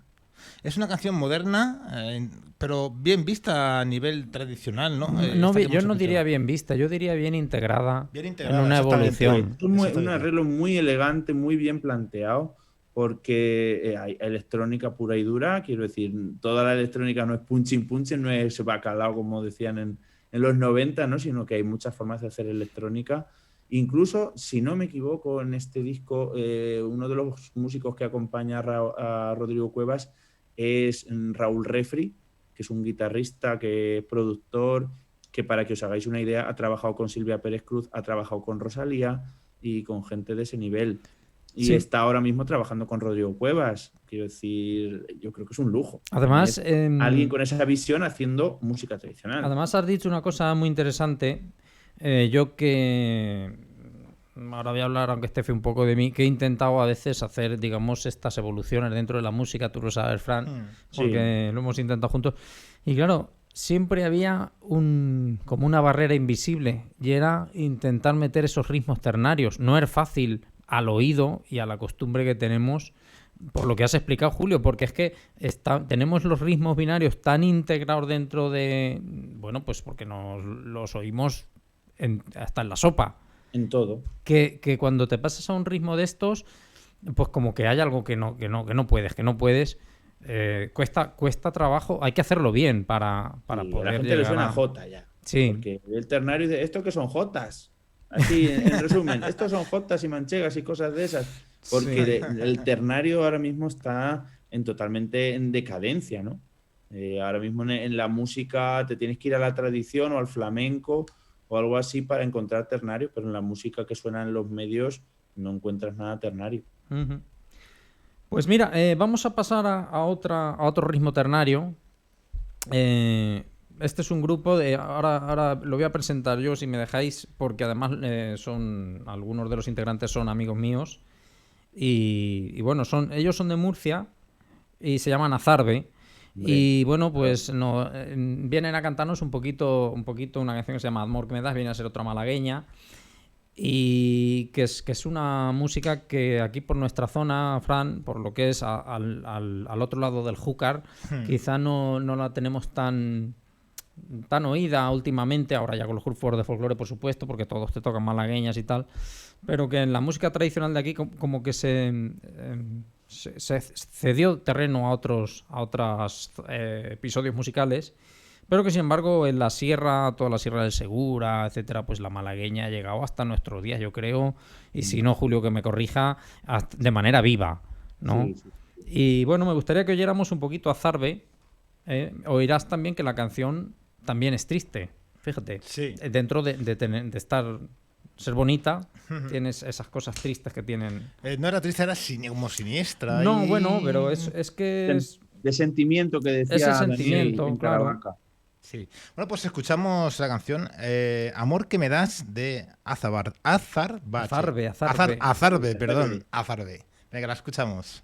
Es una canción moderna, pero bien vista a nivel tradicional, ¿no? Yo no diría bien vista, yo diría bien integrada en una exactamente. evolución. Un arreglo muy elegante, muy bien planteado, porque hay electrónica pura y dura, quiero decir, toda la electrónica no es punching, no es bacalao como decían en los 90, ¿no? Sino que hay muchas formas de hacer electrónica. Incluso, si no me equivoco, en este disco, uno de los músicos que acompaña a Rodrigo Cuevas es Raúl Refri, que es un guitarrista, que es productor, que para que os hagáis una idea, ha trabajado con Silvia Pérez Cruz, ha trabajado con Rosalía y con gente de ese nivel. Y está ahora mismo trabajando con Rodrigo Cuevas. Quiero decir, yo creo que es un lujo. Además, alguien con esa visión haciendo música tradicional. Además, has dicho una cosa muy interesante. Yo que... Ahora voy a hablar, aunque esté un poco de mí, que he intentado a veces hacer, digamos, estas evoluciones dentro de la música. Tú lo sabes, Fran, porque lo hemos intentado juntos. Y claro, siempre había como una barrera invisible y era intentar meter esos ritmos ternarios. No es fácil al oído y a la costumbre que tenemos, por lo que has explicado, Julio, porque es que tenemos los ritmos binarios tan integrados dentro de... Bueno, pues porque nos los oímos hasta en la sopa. En todo. Que cuando te pasas a un ritmo de estos, pues como que hay algo que no puedes. Cuesta trabajo, hay que hacerlo bien para poder a la gente llegar le suena Jota ya. Sí. Porque el ternario dice, ¿esto qué son Jotas? Así, en resumen, estos son jotas y manchegas y cosas de esas, porque el ternario ahora mismo está totalmente en decadencia, ¿no? Ahora mismo en la música te tienes que ir a la tradición o al flamenco o algo así para encontrar ternario, pero en la música que suena en los medios no encuentras nada ternario. Uh-huh. Pues mira, vamos a pasar a otro ritmo ternario. Este es un grupo de... Ahora lo voy a presentar yo, si me dejáis, porque además algunos de los integrantes son amigos míos. Y bueno, ellos son de Murcia y se llaman Azarbe. Y bueno, pues vienen a cantarnos un poquito una canción que se llama Amor que me das, viene a ser otra malagueña. Y que es una música que aquí por nuestra zona, Fran, por lo que es al otro lado del Júcar, quizá no la tenemos tan oída últimamente, ahora ya con los grupos de folclore, por supuesto, porque todos te tocan malagueñas y tal, pero que en la música tradicional de aquí como que se cedió terreno a otros episodios musicales. Pero que sin embargo en la sierra, toda la sierra del Segura, etcétera, pues la malagueña ha llegado hasta nuestros días, yo creo, y si no, Julio, que me corrija, de manera viva, ¿no? Sí. Y bueno, me gustaría que oyéramos un poquito a Azarbe. Oirás también que la canción también es triste, fíjate. Sí. Dentro de ser bonita, tienes esas cosas tristes que tienen. No era triste, era como siniestra. No, bueno, pero es que de sentimiento que decía ese sentimiento, Daniel, claro. Sí. Bueno, pues escuchamos la canción Amor que me das de Azarbe. Venga, la escuchamos.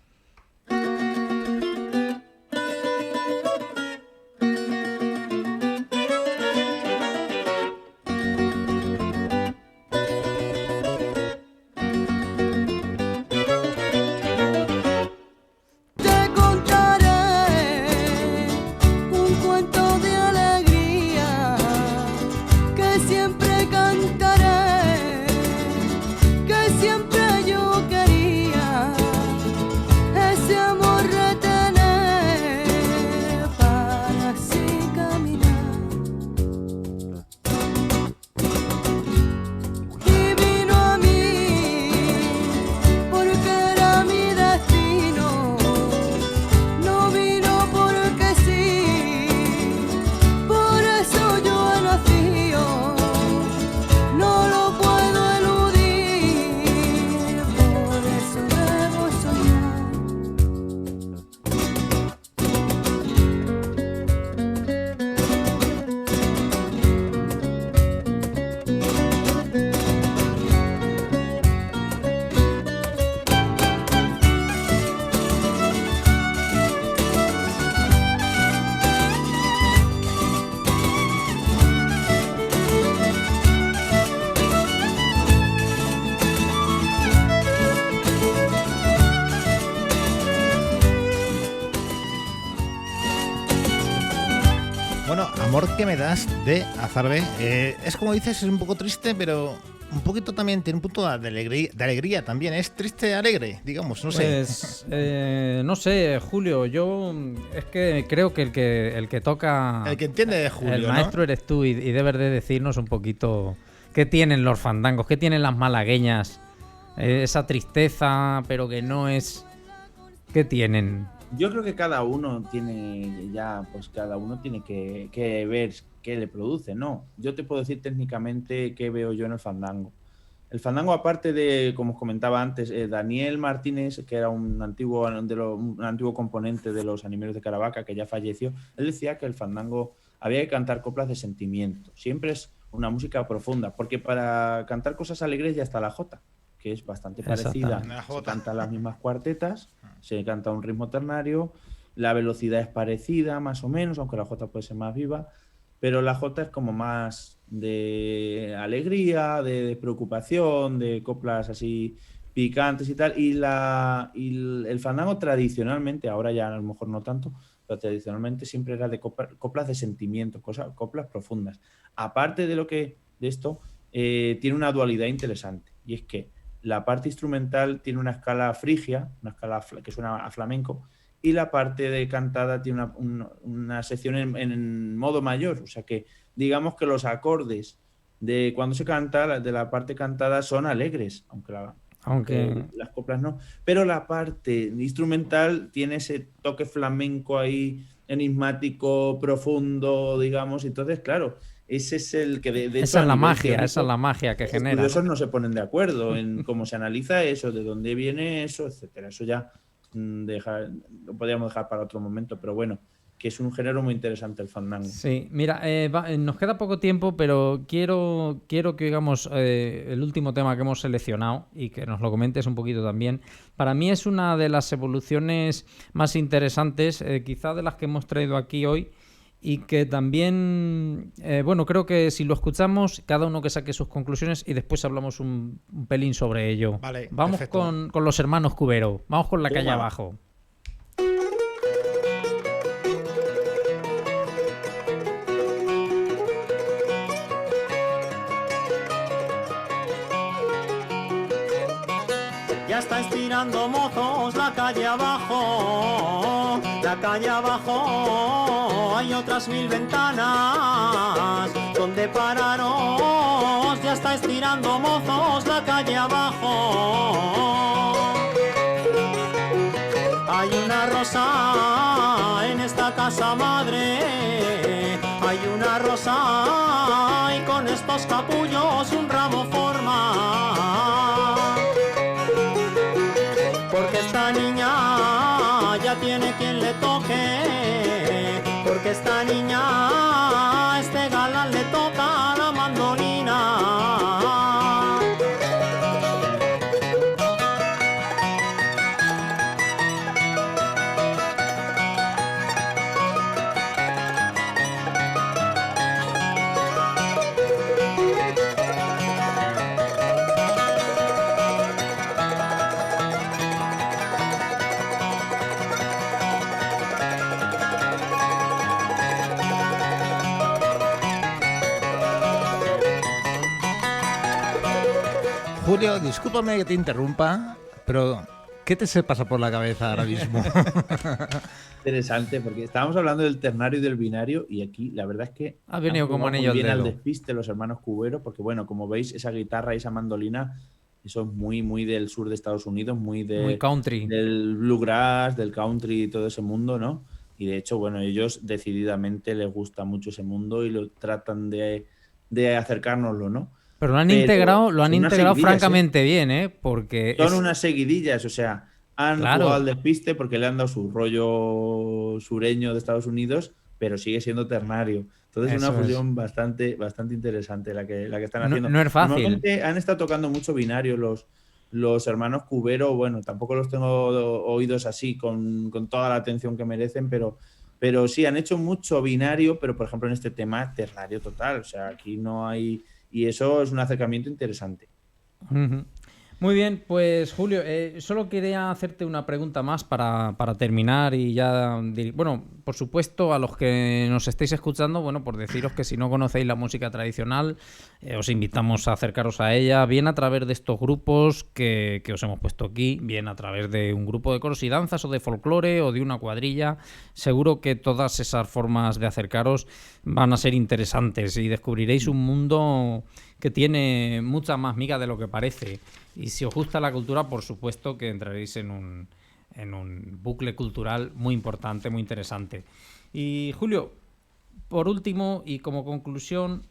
Amor que me das de Azarbe. Es como dices, es un poco triste, pero un poquito también tiene un punto de alegría también. Es triste, alegre, digamos, no sé. Pues, no sé, Julio, yo es que creo que el que toca... El que entiende de Julio, el maestro, ¿no? Eres tú y debes de decirnos un poquito qué tienen los fandangos, qué tienen las malagueñas. Esa tristeza, pero que no es... ¿Qué tienen? Yo creo que cada uno tiene que ver qué le produce, ¿no? Yo te puedo decir técnicamente qué veo yo en el fandango. El fandango, aparte de, como os comentaba antes, Daniel Martínez, que era un antiguo componente de los Animeros de Caravaca, que ya falleció, él decía que el fandango había que cantar coplas de sentimiento. Siempre es una música profunda, porque para cantar cosas alegres ya está la jota, que es bastante parecida. Se cantan las mismas cuartetas, se canta un ritmo ternario, la velocidad es parecida más o menos, aunque la jota puede ser más viva, pero la jota es como más de alegría, de preocupación, de coplas así picantes y tal, y el fandango tradicionalmente, ahora ya a lo mejor no tanto, pero tradicionalmente siempre era de coplas de sentimiento, coplas profundas. Aparte de esto, tiene una dualidad interesante, y es que la parte instrumental tiene una escala frigia, una escala que suena a flamenco, y la parte de cantada tiene una sección en modo mayor. O sea que digamos que los acordes de cuando se canta, de la parte cantada, son alegres, aunque las coplas no. Pero la parte instrumental tiene ese toque flamenco ahí, enigmático, profundo, digamos. Entonces, claro, ese es el que de esa es la magia que genera. Los estudiosos no se ponen de acuerdo en cómo se analiza eso, de dónde viene eso, etcétera. Eso ya lo podríamos dejar para otro momento, pero bueno, que es un género muy interesante el fandango. Sí, mira, nos queda poco tiempo, pero quiero que oigamos el último tema que hemos seleccionado y que nos lo comentes un poquito también. Para mí es una de las evoluciones más interesantes, quizá de las que hemos traído aquí hoy, y que también, bueno, creo que si lo escuchamos, cada uno que saque sus conclusiones y después hablamos un pelín sobre ello. Vale, vamos perfecto. con los hermanos Cubero, vamos con La Calle Toma. Abajo. Ya está estirando mozos la calle abajo, la calle abajo, hay otras 1000 ventanas donde pararos. Ya está estirando mozos la calle abajo. Hay una rosa en esta casa madre, hay una rosa y con estos capullos un ramo forma. Porque esta niña ya tiene quien le toque, porque esta niña a este galán le toca la mandolina. Julio, discúlpame que te interrumpa, pero ¿qué te se pasa por la cabeza ahora mismo? Interesante, porque estábamos hablando del ternario y del binario, y aquí la verdad es que Ha venido han como jugado anillo muy al bien al dedo. despiste los hermanos Cubero, porque bueno, como veis, esa guitarra y esa mandolina, eso es muy, muy del sur de Estados Unidos, muy Muy country. del bluegrass, del country y todo ese mundo, ¿no? Y de hecho, bueno, ellos decididamente les gusta mucho ese mundo y lo tratan de acercárnoslo, ¿no? Pero lo han Pero integrado son unas seguidillas, francamente bien, ¿eh? Porque son unas seguidillas, o sea, han Claro. jugado al despiste porque le han dado su rollo sureño de Estados Unidos, pero sigue siendo ternario. Entonces es Eso una es. fusión bastante interesante la que están No- haciendo. no es fácil. Normalmente han estado tocando mucho binario los hermanos Cubero. Bueno, tampoco los tengo oídos así con toda la atención que merecen, pero sí, han hecho mucho binario, pero por ejemplo en este tema ternario total. O sea, aquí no hay... Y eso es un acercamiento interesante. Ujú. Muy bien, pues Julio, solo quería hacerte una pregunta más para terminar y ya... Bueno, por supuesto, a los que nos estéis escuchando, bueno, por deciros que si no conocéis la música tradicional, os invitamos a acercaros a ella, bien a través de estos grupos que os hemos puesto aquí, bien a través de un grupo de coros y danzas o de folclore o de una cuadrilla. Seguro que todas esas formas de acercaros van a ser interesantes y descubriréis un mundo que tiene mucha más miga de lo que parece. Y si os gusta la cultura, por supuesto que entraréis en un bucle cultural muy importante, muy interesante. Y Julio, por último y como conclusión,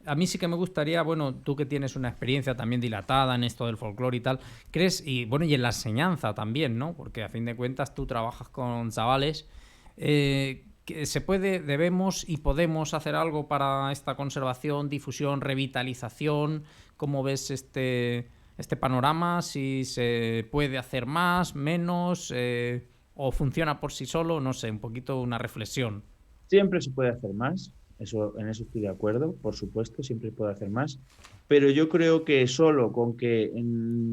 a mí sí que me gustaría, bueno, tú que tienes una experiencia también dilatada en esto del folclore y tal, ¿crees? Y bueno, y en la enseñanza también, ¿no? Porque a fin de cuentas tú trabajas con chavales. Que se puede, debemos y podemos hacer algo para esta conservación, difusión, revitalización. ¿Cómo ves este panorama? Si se puede hacer más, menos, o funciona por sí solo, no sé, un poquito una reflexión. Siempre se puede hacer más, en eso estoy de acuerdo, por supuesto, siempre se puede hacer más, pero yo creo que solo con que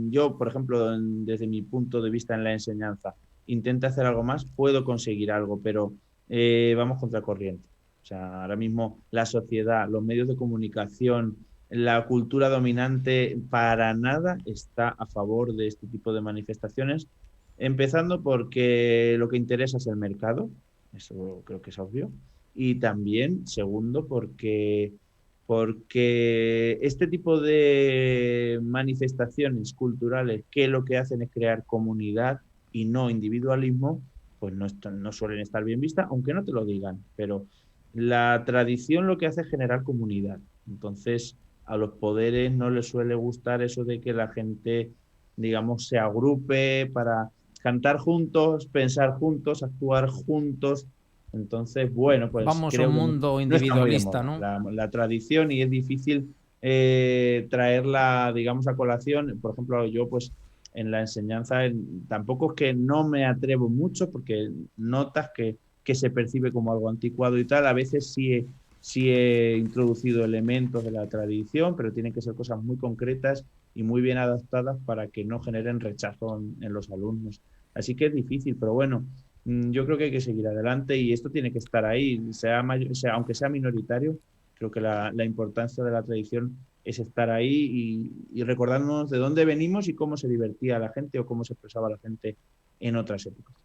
yo, por ejemplo, desde mi punto de vista en la enseñanza, intente hacer algo más, puedo conseguir algo, pero vamos contra corriente. O sea, ahora mismo la sociedad, los medios de comunicación, la cultura dominante para nada está a favor de este tipo de manifestaciones, empezando porque lo que interesa es el mercado, eso creo que es obvio. Y también, segundo, porque este tipo de manifestaciones culturales que lo que hacen es crear comunidad y no individualismo, pues no suelen estar bien vistas, aunque no te lo digan. Pero la tradición lo que hace es generar comunidad. Entonces, a los poderes no les suele gustar eso de que la gente, digamos, se agrupe para... cantar juntos, pensar juntos, actuar juntos. Entonces, bueno, pues Vamos a creo un que mundo no está muy de individualista, moda ¿no? la tradición, y es difícil traerla, digamos, a colación. Por ejemplo, yo pues en la enseñanza tampoco es que no me atrevo mucho, porque notas que se percibe como algo anticuado y tal. A veces sí he introducido elementos de la tradición, pero tienen que ser cosas muy concretas y muy bien adaptadas para que no generen rechazo en los alumnos. Así que es difícil, pero bueno, yo creo que hay que seguir adelante y esto tiene que estar ahí, aunque sea minoritario. Creo que la importancia de la tradición es estar ahí y recordarnos de dónde venimos y cómo se divertía la gente o cómo se expresaba la gente en otras épocas.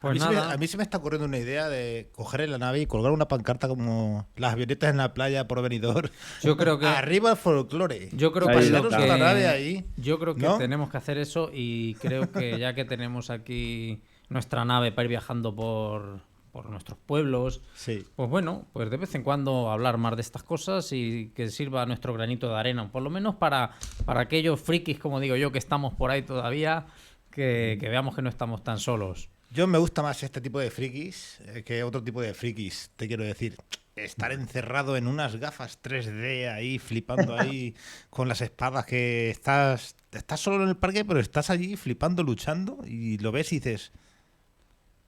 Pues A mí se me está ocurriendo una idea de coger en la nave y colgar una pancarta como las avionetas en la playa por Benidorm. Yo creo que Arriba el folclore. Yo creo Ahí que, está. lo Pasaros la nave ahí. yo creo que ¿no? tenemos que hacer eso, y creo que ya que tenemos aquí nuestra nave para ir viajando por nuestros pueblos, Sí. pues bueno, pues de vez en cuando hablar más de estas cosas y que sirva nuestro granito de arena, por lo menos para aquellos frikis, como digo yo, que estamos por ahí todavía, que veamos que no estamos tan solos. Yo me gusta más este tipo de frikis que otro tipo de frikis, te quiero decir. Estar encerrado en unas gafas 3D ahí, flipando ahí con las espadas, que estás solo en el parque, pero estás allí flipando, luchando, y lo ves y dices,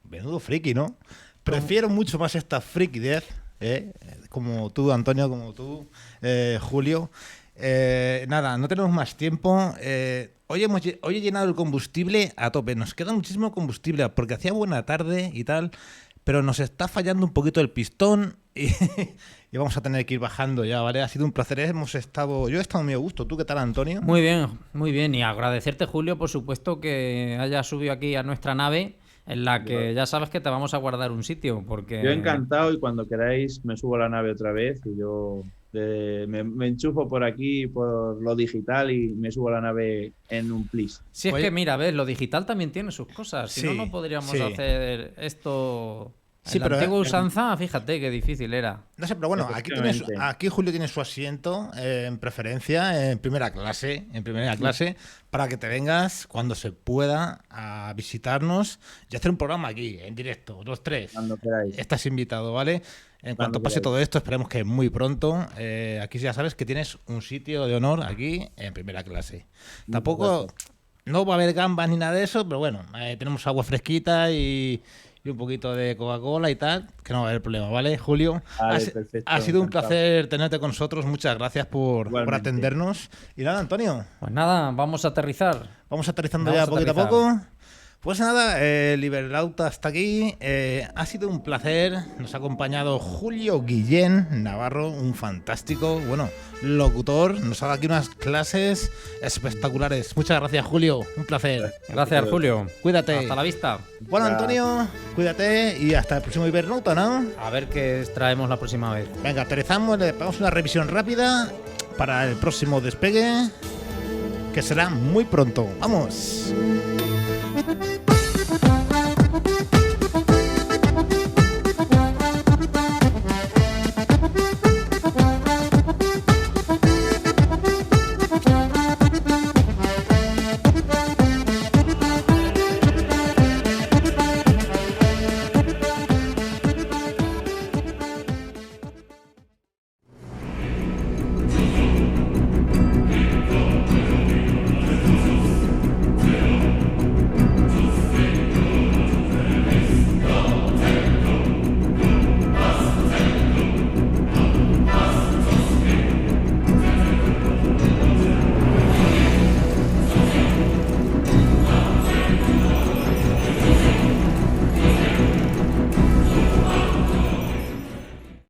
menudo friki, ¿no? Prefiero mucho más esta frikidez, como tú, Antonio, como tú, Julio. Nada, no tenemos más tiempo. Hoy he llenado el combustible a tope. Nos queda muchísimo combustible porque hacía buena tarde y tal, pero nos está fallando un poquito el pistón y vamos a tener que ir bajando ya, ¿vale? Ha sido un placer. Yo he estado muy a gusto. ¿Tú qué tal, Antonio? Muy bien. Y agradecerte, Julio, por supuesto, que hayas subido aquí a nuestra nave, en la que ya sabes que te vamos a guardar un sitio, porque... Yo encantado, y cuando queráis me subo a la nave otra vez y yo me enchufo por aquí, por lo digital, y me subo a la nave en un plis. Si es Oye, que, mira, ves, lo digital también tiene sus cosas. Si no, Sí, no podríamos sí. hacer esto... Sí, En la pero, antigua usanza, fíjate qué difícil era. No sé, pero bueno, Efectivamente. aquí Julio tiene su asiento en preferencia, en primera clase, para que te vengas cuando se pueda a visitarnos y hacer un programa aquí, en directo, los tres. Cuando queráis. Estás invitado, ¿vale? En cuanto Cuando pase queráis. todo esto, esperemos que muy pronto. Aquí ya sabes que tienes un sitio de honor aquí en primera clase. Tampoco, no va a haber gambas ni nada de eso, pero bueno, tenemos agua fresquita y un poquito de Coca-Cola y tal, que no va a haber problema, ¿vale, Julio? Vale, perfecto, Ha sido un encantado. placer tenerte con nosotros. Muchas gracias por Igualmente. atendernos. Y nada, Antonio, Pues nada, vamos a aterrizar. vamos aterrizando Vamos ya a poquito a aterrizar. poco. Pues nada, Liberauta hasta aquí. Ha sido un placer. Nos ha acompañado Julio Guillén Navarro, un fantástico, locutor. Nos ha dado aquí unas clases espectaculares. Muchas gracias, Julio. Un placer. Gracias, Julio. Cuídate. Hasta la vista. Bueno, Antonio, cuídate y hasta el próximo Ibernauta, ¿no? A ver qué traemos la próxima vez. Venga, aterrizamos, le pegamos una revisión rápida para el próximo despegue, que será muy pronto. ¡Vamos!